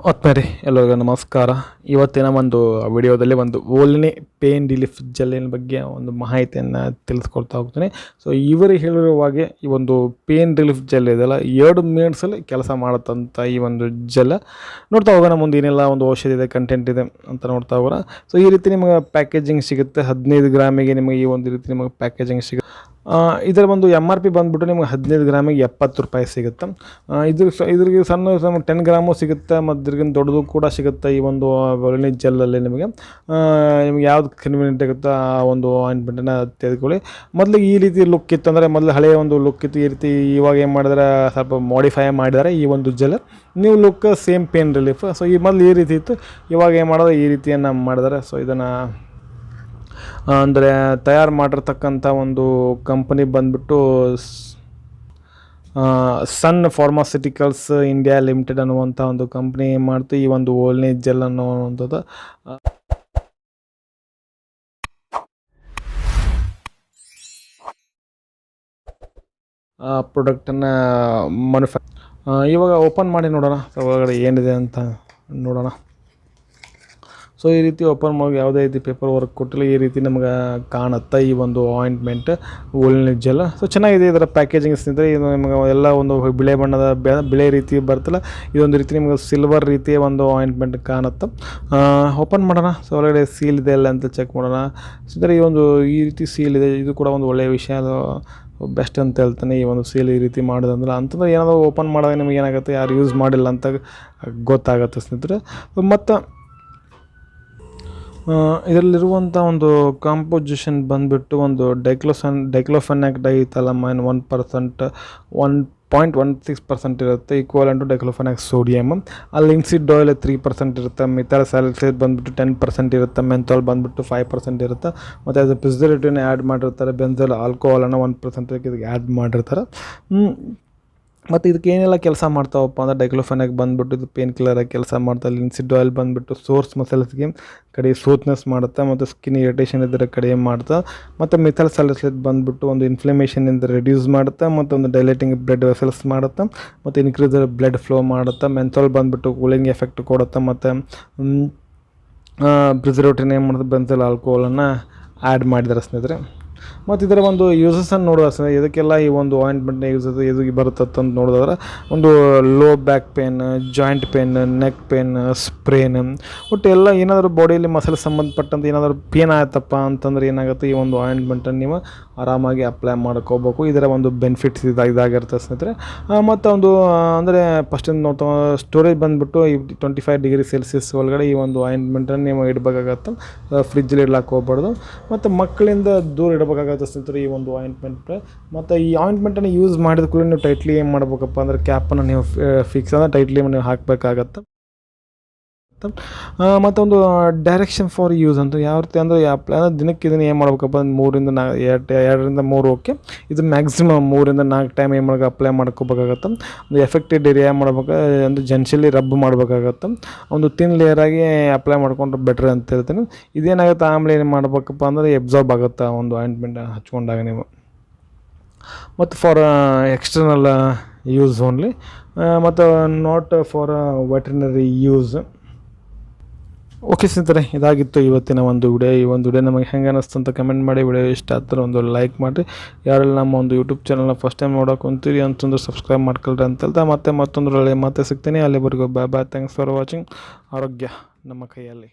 ಆತ್ಮೀಯರೇ ಎಲ್ಲರಿಗೂ ನಮಸ್ಕಾರ. ಇವತ್ತಿನ ಒಂದು ವಿಡಿಯೋದಲ್ಲಿ ಒಂದು ವೋಲಿನಿ ಪೇನ್ ರಿಲೀಫ್ ಜೆಲ್ಲಿನ ಬಗ್ಗೆ ಒಂದು ಮಾಹಿತಿಯನ್ನು ತಿಳಿಸ್ಕೊಡ್ತಾ ಹೋಗ್ತೀನಿ. ಸೊ ಇವರು ಹೇಳಿರುವ ಹಾಗೆ ಈ ಒಂದು ಪೇನ್ ರಿಲೀಫ್ ಜೆಲ್ ಇದೆಯಲ್ಲ 2 ಮಿನಿಟ್ಸಲ್ಲಿ ಕೆಲಸ ಮಾಡುತ್ತಂತ ಈ ಒಂದು ಜೆಲ್ ನೋಡ್ತಾ ಹೋಗೋಣ. ಮುಂದೆ ಏನೆಲ್ಲ ಒಂದು ಔಷಧಿ ಇದೆ, ಕಂಟೆಂಟ್ ಇದೆ ಅಂತ ನೋಡ್ತಾ ಹೋಗೋಣ. ಸೊ ಈ ರೀತಿ ನಿಮಗೆ ಪ್ಯಾಕೇಜಿಂಗ್ ಸಿಗುತ್ತೆ. 15 ಗ್ರಾಮಿಗೆ ನಿಮಗೆ ಈ ಒಂದು ರೀತಿ ನಿಮಗೆ ಪ್ಯಾಕೇಜಿಂಗ್ ಸಿಗುತ್ತೆ. ಇದರ ಒಂದು MRP ಬಂದುಬಿಟ್ಟು ನಿಮಗೆ 15 ಗ್ರಾಮಿಗೆ 70 ರೂಪಾಯಿ ಸಿಗುತ್ತೆ. ಇದ್ರಿಗೆ ಸಣ್ಣ 10 ಗ್ರಾಮು ಸಿಗುತ್ತೆ ಮತ್ತು ಇದ್ರಿಗಿಂತ ದೊಡ್ಡದು ಕೂಡ ಸಿಗುತ್ತೆ. ಈ ಒಂದು ವೋಲಿನಿ ಜೆಲ್ಲಲ್ಲಿ ನಿಮಗೆ ಯಾವ್ದು ಕನ್ವೀನಿಯಂಟ್ ಆಗುತ್ತೋ ಆ ಒಂದು ಆಯಿಂಟ್ಮೆಂಟನ್ನು ತೆಗೆದುಕೊಳ್ಳಿ. ಮೊದಲು ಈ ರೀತಿ ಲುಕ್ ಇತ್ತು, ಅಂದರೆ ಮೊದಲು ಹಳೆಯ ಒಂದು ಲುಕ್ ಇತ್ತು. ಈ ರೀತಿ ಇವಾಗ ಏನು ಮಾಡಿದ್ರೆ ಸ್ವಲ್ಪ ಮಾಡಿಫೈ ಮಾಡಿದ್ದಾರೆ ಈ ಒಂದು ಜೆಲ್. ನೀವು look same pain relief. So ಈ ಮೊದಲು ಈ ರೀತಿ ಇತ್ತು, ಇವಾಗ ಏನು ಮಾಡೋದು ಈ ರೀತಿಯನ್ನು ಮಾಡಿದ್ದಾರೆ. ಸೊ ಇದನ್ನು ಅಂದರೆ ತಯಾರು ಮಾಡಿರ್ತಕ್ಕಂಥ ಒಂದು ಕಂಪನಿ ಬಂದುಬಿಟ್ಟು ಸನ್ ಫಾರ್ಮಾಸ್ಯೂಟಿಕಲ್ಸ್ ಇಂಡಿಯಾ ಲಿಮಿಟೆಡ್ ಅನ್ನುವಂಥ ಒಂದು ಕಂಪ್ನಿ ಮಾಡ್ತು ಈ ಒಂದು ವೋಲಿನಿ ಜೆಲ್ ಅನ್ನುವಂಥದ್ದು. ಪ್ರಾಡಕ್ಟನ್ನು ಇವಾಗ ಓಪನ್ ಮಾಡಿ ನೋಡೋಣ. ಒಳಗಡೆ ಏನಿದೆ ಅಂತ ನೋಡೋಣ. ಸೊ ಈ ರೀತಿ ಓಪನ್ ಮಾಡಿ ಯಾವುದೇ ರೀತಿ ಪೇಪರ್ ವರ್ಕ್ ಕೊಟ್ಟಿಲ್ಲ, ಈ ರೀತಿ ನಮ್ಗೆ ಕಾಣುತ್ತೆ ಈ ಒಂದು ಆಯಿಂಟ್ಮೆಂಟ್ ವೋಲಿನಿ ಜೆಲ್. ಸೊ ಚೆನ್ನಾಗಿದೆ ಇದರ ಪ್ಯಾಕೇಜಿಂಗ್ ಸ್ನೇಹಿತರೆ. ಇದು ನಿಮಗೆ ಎಲ್ಲ ಒಂದು ಬಿಳೆ ಬಣ್ಣದ ಬಿಳೆ ರೀತಿ ಬರ್ತಲ್ಲ, ಇದೊಂದು ರೀತಿ ನಿಮಗೆ ಸಿಲ್ವರ್ ರೀತಿಯ ಒಂದು ಆಯಿಂಟ್ಮೆಂಟ್ ಕಾಣುತ್ತೆ. ಓಪನ್ ಮಾಡೋಣ. ಸೊ ಒಳಗಡೆ ಸೀಲ್ ಇದೆ ಎಲ್ಲ ಅಂತ ಚೆಕ್ ಮಾಡೋಣ. ಸ್ನೇಹಿತರೆ ಈ ರೀತಿ ಸೀಲ್ ಇದೆ, ಇದು ಕೂಡ ಒಂದು ಒಳ್ಳೆಯ ವಿಷಯ, ಅದು ಬೆಸ್ಟ್ ಅಂತ ಹೇಳ್ತಾನೆ. ಈ ಒಂದು ಸೀಲ್ ಈ ರೀತಿ ಮಾಡೋದಂದ್ರೆ ಅಂತಂದ್ರೆ ಏನಾದರೂ ಓಪನ್ ಮಾಡಿದಾಗ ನಿಮಗೆ ಏನಾಗುತ್ತೆ, ಯಾರು ಯೂಸ್ ಮಾಡಿಲ್ಲ ಅಂತ ಗೊತ್ತಾಗುತ್ತೆ ಸ್ನೇಹಿತರೆ. ಮತ್ತು ಇದರಲ್ಲಿರುವಂಥ ಒಂದು ಕಾಂಪೋಸಿಷನ್ ಬಂದುಬಿಟ್ಟು ಒಂದು ಡೈಕ್ಲೋಫೆನಾಕ್ ಡೈಥಾಲಮೈನ್ 1%, 1.16% ಇರುತ್ತೆ, ಈಕ್ವಲೆಂಟ್ ಟು ಡೈಕ್ಲೋಫೆನಾಕ್ ಸೋಡಿಯಮ್. ಅಲ್ಲಿ ಲಿನ್ಸಿಡ್ ಆಯಿಲ್ 3% ಇರುತ್ತೆ, ಮಿಥೈಲ್ ಸ್ಯಾಲಿಸೈಲೇಟ್ ಬಂದುಬಿಟ್ಟು 10% ಇರುತ್ತೆ, ಮೆಂಥಾಲ್ ಬಂದುಬಿಟ್ಟು 5% ಇರುತ್ತೆ. ಮತ್ತು ಅದು ಪ್ರಿಸರ್ವೇಟಿವ್ನ ಆ್ಯಡ್ ಮಾಡಿರ್ತಾರೆ, ಬೆಂಜಲ್ ಆಲ್ಕೋಹಾಲನ್ನು 1% ಇದಕ್ಕೆ ಆ್ಯಡ್ ಮಾಡಿರ್ತಾರೆ. ಮತ್ತು ಇದಕ್ಕೆ ಏನೆಲ್ಲ ಕೆಲಸ ಮಾಡ್ತಾವಪ್ಪ ಅಂದರೆ ಡೈಕ್ಲೋಫೆನಾಕ್ ಬಂದುಬಿಟ್ಟು ಇದು ಪೇನ್ ಕಿಲ್ಲರಾಗಿ ಕೆಲಸ ಮಾಡ್ತಾ, ಲಿನ್ಸಿಡ್ ಆಯಿಲ್ ಬಂದುಬಿಟ್ಟು ಸೋರ್ಸ್ ಮಸಲ್ಸ್ಗೆ ಕಡೆ ಸ್ಮೂತ್ನೆಸ್ ಮಾಡುತ್ತೆ ಮತ್ತು ಸ್ಕಿನ್ ಇರಿಟೇಷನ್ ಇದ್ದರೆ ಕಡಿಮೆ ಮಾಡ್ತಾ. ಮತ್ತು ಮಿಥೈಲ್ ಸ್ಯಾಲಿಸೈಲೇಟ್ ಬಂದುಬಿಟ್ಟು ಒಂದು ಇನ್ಫ್ಲಮೇಷನಿಂದ ರಿಡ್ಯೂಸ್ ಮಾಡುತ್ತೆ ಮತ್ತು ಒಂದು ಡೈಲೇಟಿಂಗ್ ಬ್ಲಡ್ ವೆಸಲ್ಸ್ ಮಾಡುತ್ತೆ ಮತ್ತು ಇನ್ಕ್ರೀಸ್ ಬ್ಲಡ್ ಫ್ಲೋ ಮಾಡುತ್ತೆ. ಮೆಂಥಾಲ್ ಬಂದುಬಿಟ್ಟು ಕೂಲಿಂಗ್ ಎಫೆಕ್ಟ್ ಕೊಡುತ್ತೆ ಮತ್ತು ಪ್ರಿಸರ್ವೇಟಿವ್ನ ಏನು ಮಾಡುತ್ತೆ, ಬೆಂಜಲ್ ಆಲ್ಕೋಹಾಲನ್ನು ಆ್ಯಡ್ ಮಾಡಿದ್ದಾರೆ ಸ್ನೇಹಿತರೆ. ಮತ್ತು ಇದರ ಒಂದು ಯೂಸಸನ್ನು ನೋಡೋದು ಇದಕ್ಕೆಲ್ಲ ಈ ಒಂದು ಆಯಿಂಟ್ಮೆಂಟ್ನ ಯೂಸಸ್ ಎದುರಿಗೆ ಬರುತ್ತೆ ಅಂತ ನೋಡಿದ್ರೆ ಒಂದು low back pain, joint pain, neck pain, sprain, ಒಟ್ಟು ಎಲ್ಲ ಏನಾದರೂ ಬಾಡಿಯಲ್ಲಿ ಮಸಲ್ ಸಂಬಂಧಪಟ್ಟಂತೆ ಏನಾದರೂ ಪೇನ್ ಆಯ್ತಪ್ಪ ಅಂತಂದ್ರೆ ಏನಾಗುತ್ತೆ, ಈ ಒಂದು ಆಯಿಂಟ್ಮೆಂಟನ್ನು ನೀವು ಆರಾಮಾಗಿ ಅಪ್ಲೈ ಮಾಡ್ಕೋಬೇಕು. ಇದರ ಒಂದು ಬೆನಿಫಿಟ್ಸ್ ಇದಾಗಿರುತ್ತೆ ಸ್ನೇಹಿತರೆ. ಮತ್ತು ಒಂದು ಅಂದರೆ ಫಸ್ಟಿಂದ ನೋಡ್ತಾ ಸ್ಟೋರೇಜ್ ಬಂದುಬಿಟ್ಟು 25 ಡಿಗ್ರಿ ಸೆಲ್ಸಿಯಸ್ ಒಳಗಡೆ ಈ ಒಂದು ಆಯಿಂಟ್ಮೆಂಟನ್ನು ನೀವು ಇಡಬೇಕಾಗತ್ತೆ, ಫ್ರಿಜ್ಜಲ್ಲಿ ಇಡ್ಲಾಕ್ಕೆ ಹೋಗ್ಬಾರ್ದು. ಮತ್ತು ಮಕ್ಕಳಿಂದ ದೂರ ಇಡಬೇಕಾಗತ್ತೆ ಸ್ನೇಹಿತರೆ ಈ ಒಂದು ಆಯಿಂಟ್ಮೆಂಟ್. ಮತ್ತು ಈ ಆಯಿಂಟ್ಮೆಂಟನ್ನು ಯೂಸ್ ಮಾಡಿದ ಕೂಡ ನೀವು ಟೈಟ್ಲಿ ಏನು ಮಾಡ್ಬೇಕಪ್ಪ ಅಂದರೆ ಕ್ಯಾಪನ್ನು ನೀವು ಫಿಕ್ಸ್ ಅಂದರೆ ಟೈಟ್ಲಿ ನೀವು ಹಾಕಬೇಕಾಗತ್ತೆ. ಮತ್ತೊಂದು ಡೈರೆಕ್ಷನ್ ಫಾರ್ ಯೂಸ್ ಅಂತ ಯಾವ ರೀತಿ ಅಂದರೆ ಅಂದರೆ ದಿನಕ್ಕೆ ಇದನ್ನು ಏನು ಮಾಡ್ಬೇಕಪ್ಪ ಅಂದ್ರೆ 2ರಿಂದ 3 ಓಕೆ, ಇದು ಮ್ಯಾಕ್ಸಿಮಮ್ 3ರಿಂದ 4 ಟೈಮ್ ಏನು ಮಾಡೋಕೆ ಅಪ್ಲೈ ಮಾಡ್ಕೋಬೇಕಾಗತ್ತೆ. ಒಂದು ಎಫೆಕ್ಟೆಡ್ ಏರಿಯಾ ಮಾಡ್ಬೇಕು ಅಂದರೆ ಜೆನ್ಷಲಿ ರಬ್ ಮಾಡಬೇಕಾಗತ್ತೆ. ಒಂದು ತಿನ್ ಲೇಯರಾಗಿ ಅಪ್ಲೈ ಮಾಡ್ಕೊಂಡ್ರೆ ಬೆಟ್ರ್ ಅಂತ ಹೇಳ್ತೀನಿ. ಇದೇನಾಗುತ್ತೆ ಆಮೇಲೆ ಏನು ಮಾಡ್ಬೇಕಪ್ಪ ಅಂದರೆ ಎಬ್ಸಾರ್ಬ್ ಆಗುತ್ತೆ ಒಂದು ಆಯಿಂಟ್ಮೆಂಟ್ ಹಚ್ಕೊಂಡಾಗ ನೀವು. ಮತ್ತು ಫಾರ್ ಎಕ್ಸ್ಟರ್ನಲ್ ಯೂಸ್ ಓನ್ಲಿ ಮತ್ತು not for veterinary use. Okay ಸ್ನೇಹಿತರೆ, ಇದಾಗಿತ್ತು ಇವತ್ತಿನ ಒಂದು ವಿಡಿಯೋ. ಈ ಒಂದು ವಿಡಿಯೋ ನಮಗೆ ಹೆಂಗೆ ಅನ್ನಿಸ್ತು ಅಂತ ಕಮೆಂಟ್ ಮಾಡಿ. ವಿಡಿಯೋ ಇಷ್ಟ ಆಗ್ತಾರೆ ಒಂದು ಲೈಕ್ ಮಾಡಿರಿ. ಯಾರೆಲ್ಲ ನಮ್ಮ ಒಂದು ಯೂಟ್ಯೂಬ್ ಚಾನಲ್ನ ಫಸ್ಟ್ ಟೈಮ್ ನೋಡೋಕೆ ಅಂತೀರಿ ಅಂತಂದ್ರೆ ಸಬ್ಸ್ಕ್ರೈಬ್ ಮಾಡ್ಕೊಳ್ರಿ ಅಂತ ಹೇಳ್ತಾ ಮತ್ತೊಂದು ಒಳ್ಳೆಯ ಮಾತೇ ಸಿಗ್ತೀನಿ. ಅಲ್ಲಿವರೆಗೂ bye bye. Thanks for watching. ಆರೋಗ್ಯ ನಮ್ಮ ಕೈಯಲ್ಲಿ.